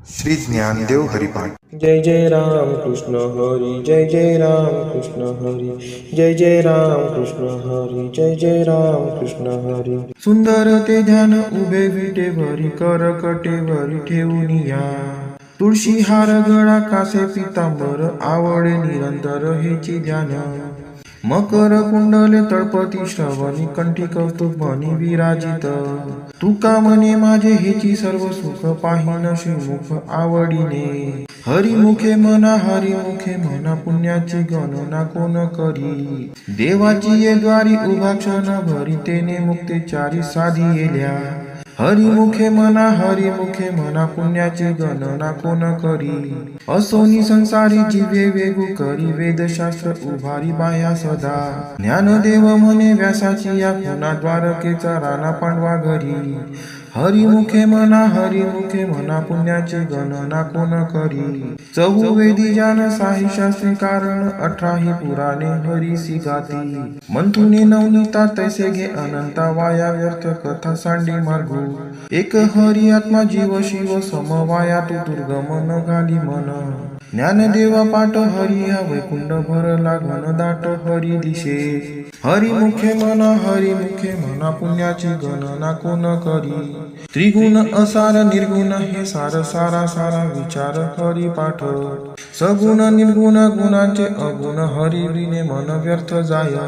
श्री ज्ञानदेव हरिपाठ। जय जय राम कृष्ण हरी, जय जय राम कृष्ण हरी, जय जय राम कृष्ण हरी, जय जय राम कृष्ण हरी। सुंदर ते ध्यान उभे विटेवरी, करकटेवरी ठेवून या, तुळशी हार गळा कासे पितांबर, आवडे निरंतर हेची ध्यान। मकर कुंडले तळपती श्रवणी, कंठी कौतुक मनी विराजित। तुका म्हणे माझे हेची सर्व सुख, पाहिन श्रीमुख आवडीने। हरिमुखे म्हणा, हरिमुखे म्हणा, पुण्याची गणना कोण करी। देवाची ये द्वारी उभा क्षण भरी, तेने मुक्तेचारी साधी येल्या। हरिमुखे म्हणा, हरिमुखे म्हणा, पुण्याची गणना कोण करी। असोनी संसारी जीवे वेगू करी, वेदशास्त्र उभारी बाह्या सदा। ज्ञानदेव म्हणे व्यासाची या खुना, द्वारकेचा राणा पांडवा घरी। हरिमुखे म्हणा, हरिमुखे म्हणा, पुण्याची गणना कोण करी। चहुवेदी जान साही शास्त्री कारण, 18 पुराणे हरीसी गाती। मंथुने नवनीता तैसे घे अनंता, वाया व्यर्थ कथा सांडी मार्गू। एक हरी आत्मा जीव शिव समवाया, तू दुर्गम न घाली मन। ज्ञानदेवा पाठ हरी हा वैकुंठ भरला, घनदाट हरी दिशे। हरिमुखे म्हणा, हरिमुखे म्हणा, पुण्याची गणना कोण करी। त्रिगुण असार निर्गुण हे सार, सारा सारा विचार हरी पाठ। सगुण निर्गुण गुणांचे अगुण, हरी विने मन व्यर्थ जाय।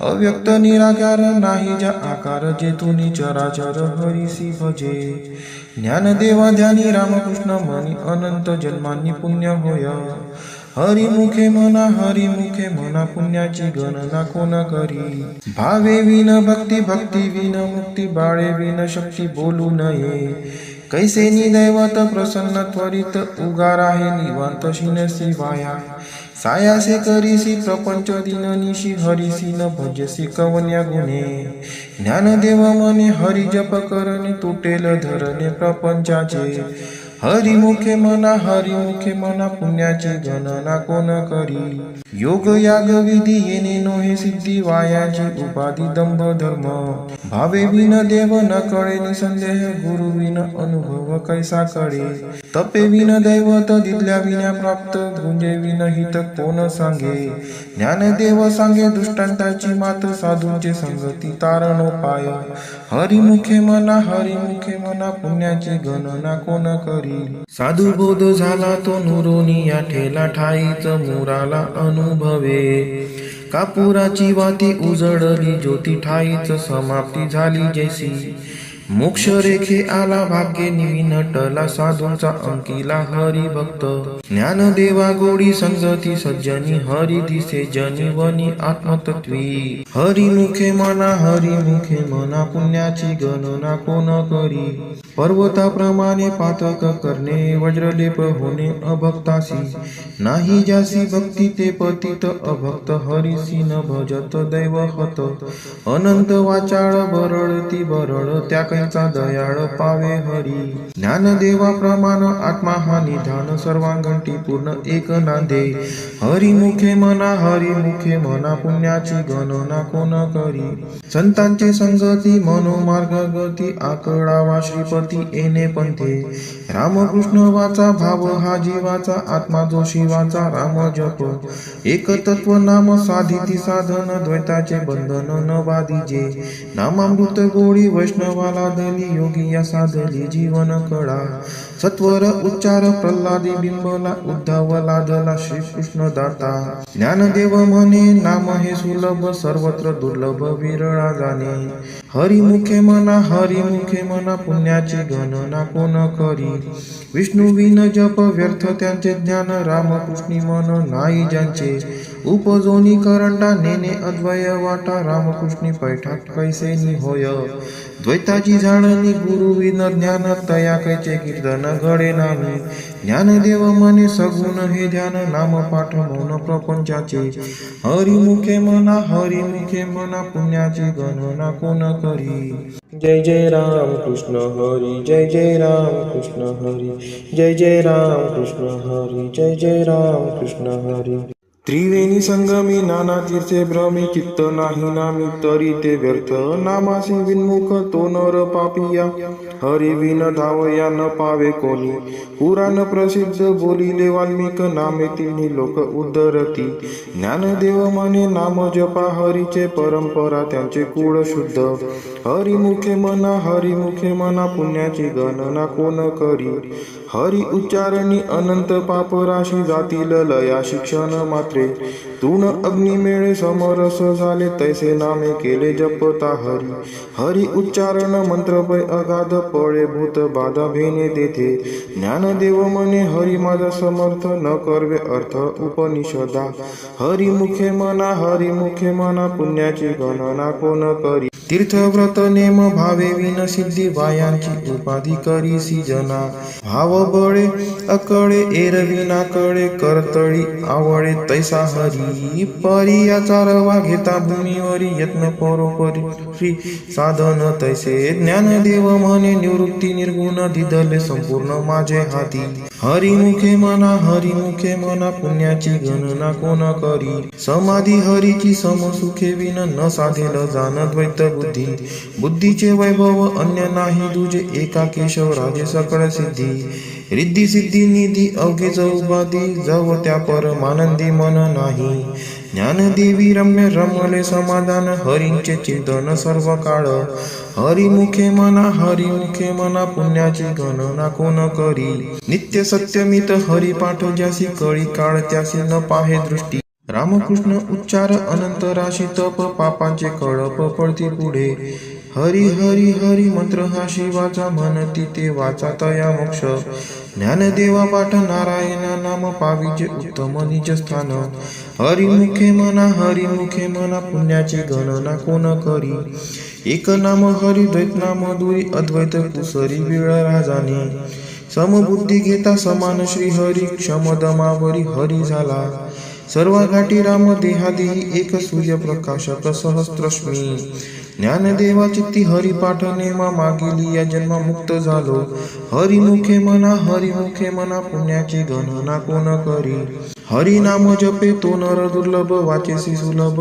अव्यक्त निराकार नाही ज्या आकार, जेथुनी चराचर हरीसी भजे। ज्ञानदेवा ध्यानी रामकृष्ण म्हणी, अनंत जन्मांनी पुण्य होय। हरिमुखे म्हणा, हरिमुखे म्हणा, पुण्याची गणना कोण करी। भावे विन भक्ती, भक्ती विन मुक्ती, बाळे विन शक्ती बोलू नये। कैसे निदैवत प्रसन्न त्वरित, उगार आहे निवांत शिनसी वाया। सायासे करीसी प्रपंच दिननिशी, हरिसी न भजसी कवन्या गुणे। ज्ञानदेव म्हणे हरी जप करणे, तुटेल धरणे प्रपंचाचे। हरिमुखे म्हणा, हरिमुखे म्हणा, पुण्याची गणना कोण करी। योग याग विधी येणे नोहे सिद्धी, वायाची उपाधी दंभ धर्म। भावे विन देव न कळे निसंदेह, गुरु विन अनुभव कैसा कळे। तपे विन दैवत, दिदल्या विना प्राप्त, गुंजे विन हित कोण सांगे। ज्ञानदेव सांगे दृष्टांताची मात, साधूंचे संगती तारणोपाय। हरिमुखे म्हणा, हरिमुखे म्हणा, पुण्याची गणना कोण करी। साधू बोध झाला तो नुरोनी, या ठेला ठाईच मुराला अनुभवे। कापुराची वाती उजळली ज्योती, ठाईच समाप्ती झाली जैसी। मोक्ष रेखे आला भाग्ये निविनटला, साधूंचा अंकिला हरी भक्त। ज्ञानदेवा गोडी संगती सज्जनी, हरी दिसे जनी वनी आत्मतत्वी। हरिमुखे म्हणा, हरिमुखे म्हणा, पुण्याची गणना कोण करी। पर्वताप्रमाणे पातक करणे, वज्रलेप होणे अभक्तासी। नाही ज्यासी भक्ती ते पतित, अभक्त हरीसी न भजत दैवहत। अनंत वाचाळ बरळती बरळ, त्या कैचा दयाळ पावे हरी। ज्ञानदेवा प्रमाण आत्मा हा निधान, सर्वांगंटी पूर्ण एक नांदे। हरिमुखे म्हणा, हरिमुखे म्हणा, पुण्याची गणना कोण करी। संतांचे संगती मनोमार्ग गती, आकडावा श्रीपती येणे पंथे। रामकृष्ण वाचा भाव हा जीवाचा, आत्मा जो शिवाचा राम जप। एक तत्व नाम साधिती साधन, द्वैताचे बंधन न बाधिजे। नामामृत गोडी वैष्णवाला दली, योगी या साधली जीवन कळा। सत्वर उच्चार प्रल्हादी बिंबला, उद्धव लादला श्रीकृष्ण दाता। ज्ञानदेव म्हणे नाम हे सुलभ, सर्वत्र दुर्लभ विरळा जाणे। हरिमुखे म्हणा, हरिमुखे म्हणा, पुण्याची गणना कोण करी। विष्णू विन जप व्यर्थ त्यांचे ज्ञान, रामकृष्णी मन नाही ज्यांचे। उपजोनी करंटा नेणे अद्वय वाटा, रामकृष्णी पैठात कैसे निहोय। द्वैताची जाणणी गुरु विन ज्ञान, तया कैचे कीर्तन घडे नाही। ज्ञानदेव म्हणे सगुण हे ध्यान, नाम पाठ मौन प्रपंचाचे। हरिमुखे म्हणा, हरिमुखे म्हणा, पुण्याची गणना कोण करी। जय जय राम कृष्ण हरी, जय जय राम कृष्ण हरी, जय जय राम कृष्ण हरी, जय जय राम कृष्ण हरी। त्रिवेणी संगमी नाना तीर्थे भ्रमी चित्त नाही नामी तरी ते व्यर्थ नामासी विन्मुख तो नर पापिया हरी विन धावया न पावे कोणी पुराण प्रसिद्ध बोलिले वाल्मिक नामे तिन्ही लोक उद्धरती ज्ञानदेव म्हणे नाम जपा हरीचे परंपरा त्यांचे कुळ शुद्ध हरिमुखे मना पुण्याची गणना कोण करी हरी उच्चारणी अनंत पाप राशी जातील लया शिक्षण मात्रे तून अग्निमेळे समरस झाले तैसे नामे केले जपता हरी हरी उच्चारण मंत्र पै अगाध पळे भूत बाधा भेने देते ज्ञानदेव म्हणे हरी माझा समर्थ न करवे अर्थ उपनिषदा हरिमुखे मना पुण्याची गणना कोण करी तीर्थव्रत नेम भावे विन सिद्धी बायांची उपाधी करीसी जना भाव बळे अकळे एरविना कळे करतळी आवळे तैसा हरी परियाचा रवा घेता भूमीवरी यत्न परोपरी श्री साधन तैसे ज्ञानदेव म्हणे निवृत्ती निर्गुण दिदले संपूर्ण माझे हाती हरिमुखे मना पुण्याची गणना कोण करी समाधी हरीची समसुखे विन न साधेल जाण द्वैत बुद्धीचे वैभव अन्य नाही दुजे एका केशव राजे सकळ सिद्धी रिद्धी सिद्धी निधी अवघे उपाधी जव त्या परमानंदी मन नाही ज्ञानदेवी रम्य रमले समाधान हरींचे चिंतन सर्व काळ हरिमुखे मना पुण्याची गणना कोण करी नित्य सत्यमित हरिपाठ ज्यासी कळी काळ त्यासी न पाहे दृष्टी रामकृष्ण उच्चार अनंत राशी तप पापांचे कळप पडती पुढे हरी हरी हरी मंत्र हा शिवाचा म्हणती ते वाचा तया मोक्ष ज्ञानदेवा पाठ नारायण नाम पाविजे उत्तम निज स्थान हरिमुखे मना पुण्याची गणना कोण करी एक नाम हरी द्वैत नाम दुरी अद्वैत कुसरी वेळ राजाने समबुद्धी घेता समान श्री हरी क्षमदमावरी हरी झाला सर्व घाटी राम देहादेही एक सूर्यप्रकाशक सहस्त्रश्मी ज्ञानदेवा चित्ती हरिपाठ नेमा मागेली या जन्मा मुक्त झालो हरिमुखे मना पुण्याची गणना कोण करी हरी नाम जपे तो नर दुर्लभ वाचेसी सुलभ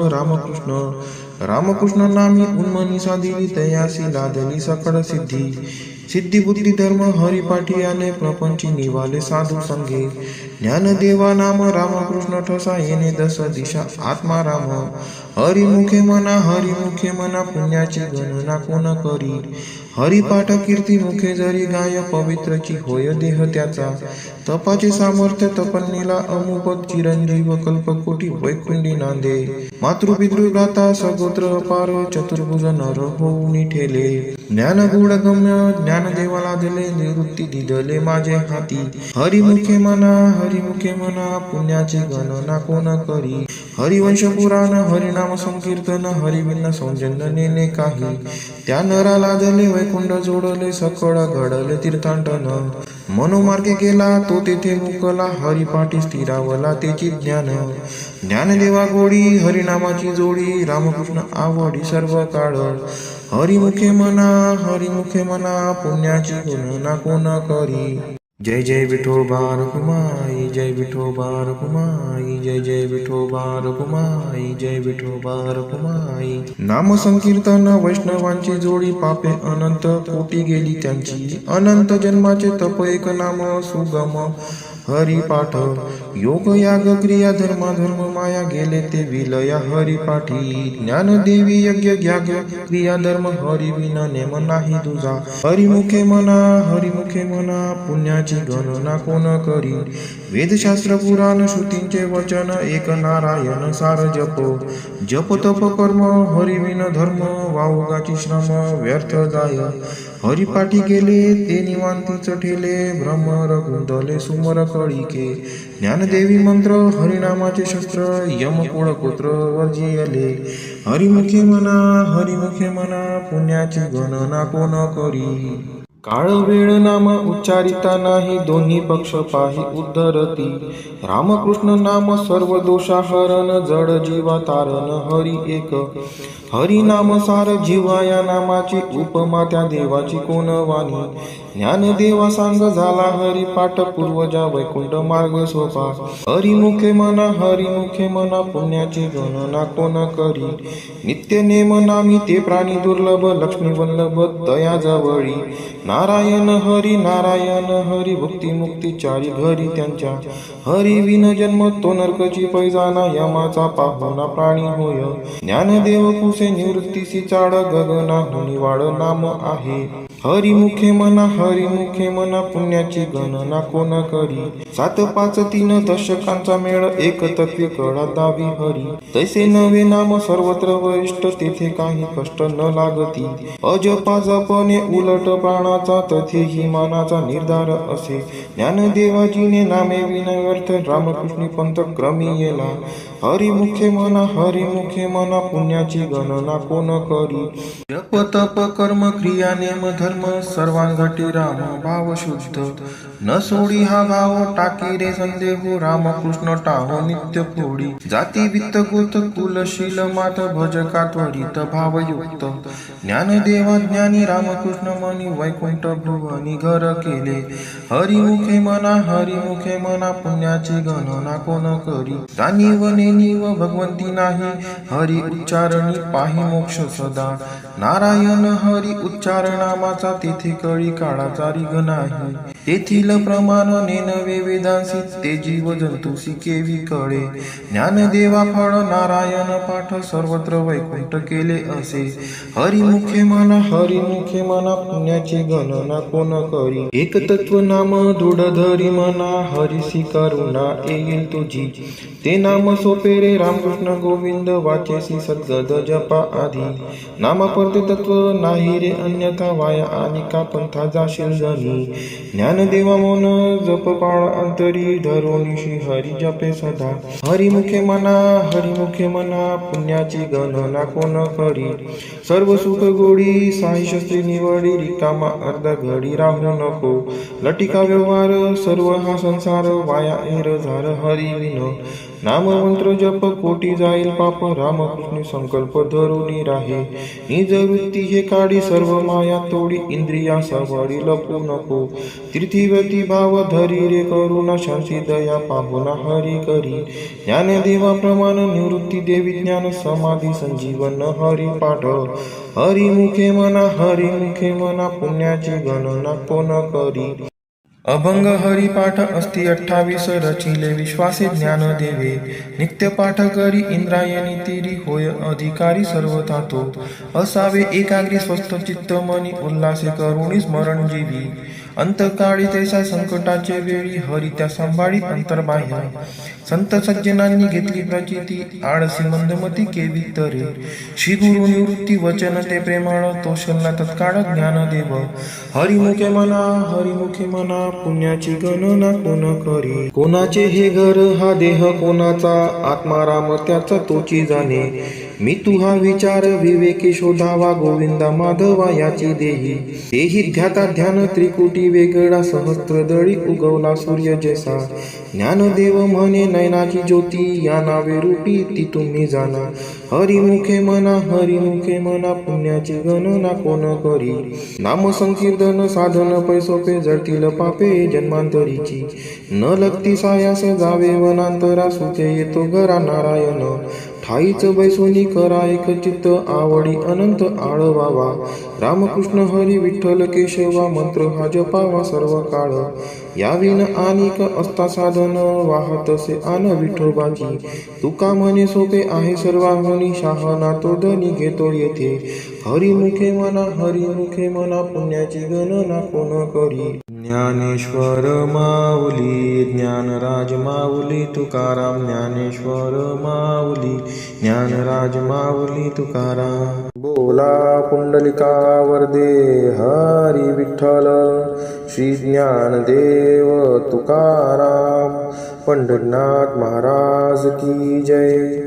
रामकृष्ण नामी उन्मनी साधिली तयासी लादली सकळ सिद्धी बुद्धी धर्म हरिपाठी आले प्रपंची निवाले साधू संगे ज्ञानदेवा नाम रामकृष्ण ठसा येणे दस दिशा आत्मा राम हरिमुखे मना पुण्याची गणना कोण करी हरिपाठ कीर्ती मुखे जरी गाय पवित्रची होय देह त्याचा तपाचे सामर्थ्य तपन्नीला अमुपद चिरंजीव कल्पकोटी वैकुंडी नांदे मातृपितृगाता सगोत्र अपार चतुर्भुज नर होऊनी ठेले ज्ञानगुण गम्य ज्ञानदेवाला दिले निवृत्ती दिदले माझे हाती हरिमुखे मना पुण्याची गणना कोण करी हरिवंश पुराण हरिनाम संकीर्तन हरिविन सौजन्य नेने काही त्या नराला दिले वैकुंठ जोडले सकळ घडले तीर्थाटन मनोमार्गे गेला तो तेथे मुकला हरिपाठी स्थिरावला त्याची ज्ञानदेवा गोडी हरिनामाची जोडी रामकृष्ण आवडी सर्व काळ हरिमुखे मना पुण्याची गणना कोण करी जय जय विठोबा रखुमाई जय विठोबा रखुमाई जय जय विठोबा रखुमाई जय विठोबा रखुमाई नाम संकीर्तन वैष्णवांची जोडी पापे अनंत कोटी गेली त्यांची अनंत जन्माचे तप एक नाम सुगम हरिपाठ योग याग क्रिया धर्म माया गेले ते विलया हरिपाठी ज्ञानदेवी यज्ञ याग क्रिया धर्म हरि विना नेम नाही तुझा हरिमुखे मना पुण्याची गणना कोण करी वेदशास्त्र पुराण श्रुतींचे वचन एक नारायण सार जप तप कर्म हरिविन धर्म वावगाची श्रम व्यर्थ जाय हरिपाठी गेले ते निवांतीच ठेले भ्रमर गुंतले सुमर कळिके ज्ञानदेवी मंत्र हरिनामाचे शस्त्र यमकुळ पुत्र वर्जियले हरिमुखे मना पुण्याची गणना कोण करी काळ वेळ नाम उच्चारिता नाही दोन्ही पक्ष पाही उद्धरती रामकृष्ण नाम सर्व दोषा हरण जड जीवा तारण हरी एक हरी नाम सार जीवा या नामाची उपमा त्या देवाची कोण वाणी ज्ञानदेवा सांग झाला हरिपाठ पूर्वजा वैकुंठ मार्ग सोपा हरिमुखे मना पुण्याची गणना कोण करी नित्य नेम नामी ते प्राणी दुर्लभ लक्ष्मी वल्लभ दया जवळी नारायण हरी भुक्ती मुक्ती चारी घरी त्यांच्या हरी विन जन्म तो नरकची पैजाना यमाचा पाहुणा प्राणी होय ज्ञानदेव कुसे निवृत्तीसी चाड गगना हुनी वाड नाम आहे हरिमुखे मना पुण्याची गणना कोण करी 7 5 3 दशकांचा मेळ एक तत्वे कडा दावी हरी तैसे नवे नाम सर्वत्र वरिष्ठ तेथे काही कष्ट न लागती अजपा जपणे उलट प्राणाचा तथेही मानाचा निर्धार असे ज्ञानदेवाजीने नामे विनव्यर्थ रामकृष्णी पंथ क्रमी येला हरिमुखे मना पुण्याची गणना कोण करी जप तप कर्म क्रिया नेम धर्म सर्वांगटी राम भाव शुद्ध न सोडी हा भाव टाकी रे संदेह रामकृष्ण टाहो नित्य फोडी जाती वित्त गोत कुलशील मात भजका त्वरित भावयुक्त ज्ञानदेवा ज्ञानी रामकृष्ण मनी वैकुंठ भुवनी घर केले हरिमुखे मना पुण्याची गणना कोण करी जाणीवने नीव भगवंती नाही हरी उच्चारणी पाही मोक्ष सदा नारायण हरी उच्चारणामाचा तेथे कळी काळाचा रिग नाही तेथील प्रमाण नेनवे वेदांसी ते जीव जंतुसी केवी कळे ज्ञानदेवा फळ नारायण पाठ सर्वत्र वैकुंठ केले असे हरिमुखे मना पुण्याची गणना कोण करी एक तत्व नाम दृढ धरी मना हरिसी करुणा येईल तुझी ते नाम सोपे रे रामकृष्ण गोविंद वाचेसी सद्गद जपा आधी नामा परते तत्व नाही रे अन्यथा वाया आणि का पंथा जाशील जनी ज्ञानदेवा मौन जप पाळ अंतरी धरोनिशी हरी जपे सदा हरिमुखे मना पुण्याची गणना कोण करी सर्व सुख गोडी साई शस्त्री निवडी रिकामा अर्धा घडी राहू नको लटिका व्यवहार सर्व हा संसार वाया एर झार हरी विन नाममंत्र जप कोटी जाईल पाप रामकृष्ण संकल्प धरुनी राहे निज वृत्ती हे काढी सर्व माया तोडी इंद्रिया सवडी लपू नको तीर्थीवती भाव धरी रे करुणा शांती दया पाहुणा हरी करी ज्ञानदेवा प्रमाण निवृत्ती देवी ज्ञान समाधी संजीवन हरी पाठ हरिमुखे मना पुण्याची गणना कोण करी अभंग हरिपाठ अस्ति 28 रचिले विश्वासे ज्ञान देवे नित्य पाठ करी इंद्रायणी तिरी होय अधिकारी सर्वथा तो असावे एकाग्री स्वस्थ चित्त मनी उल्हासे करुणी स्मरण जीवी अंतकाळी तैसा संकटाचे वेळी हरी त्या सांभाळी अंतर्बाह्य संत सज्जनांनी घेतली प्रचिती आळसी मंदमती केवी तरे श्री गुरु निवृत्ती वचन ते प्रेमळ तो शल्ला तत्काळ ज्ञानदेव हरिमुखे मना पुण्याची गणना कोण करी कोणाचे हे घर हा देह कोणाचा आत्मा राम त्याचा तोची जाणे मी तुहा विचार विवेकी शोधावा गोविंदा माधवा याची देही तेही ध्याता ध्यान त्रिकुटी वेगळा सहस्त्रदळी उगवला सूर्य जैसा ज्ञानदेव म्हणे नयनाची ज्योती या नावे रूपी ती तुम्ही जाणा हरिमुखे मना पुण्याची गणना कोण करी नाम संकीर्तन साधन पैसोपे जळतील पापे जन्मांतरीची न लगती सायास जावे वनांतरा सुखे येतो घरा नारायण ठाईच बैसोनी करा एक चित्त आवडी अनंत आळवावा रामकृष्ण हरी विठ्ठल केशवा मंत्र हा जपावा सर्व काळ याविन अनेक असता साधन वाहतसे आन विठोबाची तुका म्हणे सोपे आहे सर्वांगणी शहाणा तो धनी घेतो येथे हरिमुखे मना पुण्याची गणना कोण करी ज्ञानेश्वर माऊली ज्ञानराज माऊली तुकाराम ज्ञानेश्वर माऊली ज्ञानराज माऊली तुकाराम बोला पुंडलिका वरदे हरी विठ्ठल श्री ज्ञानदेव तुकाराम पंढरीनाथ महाराज की जय।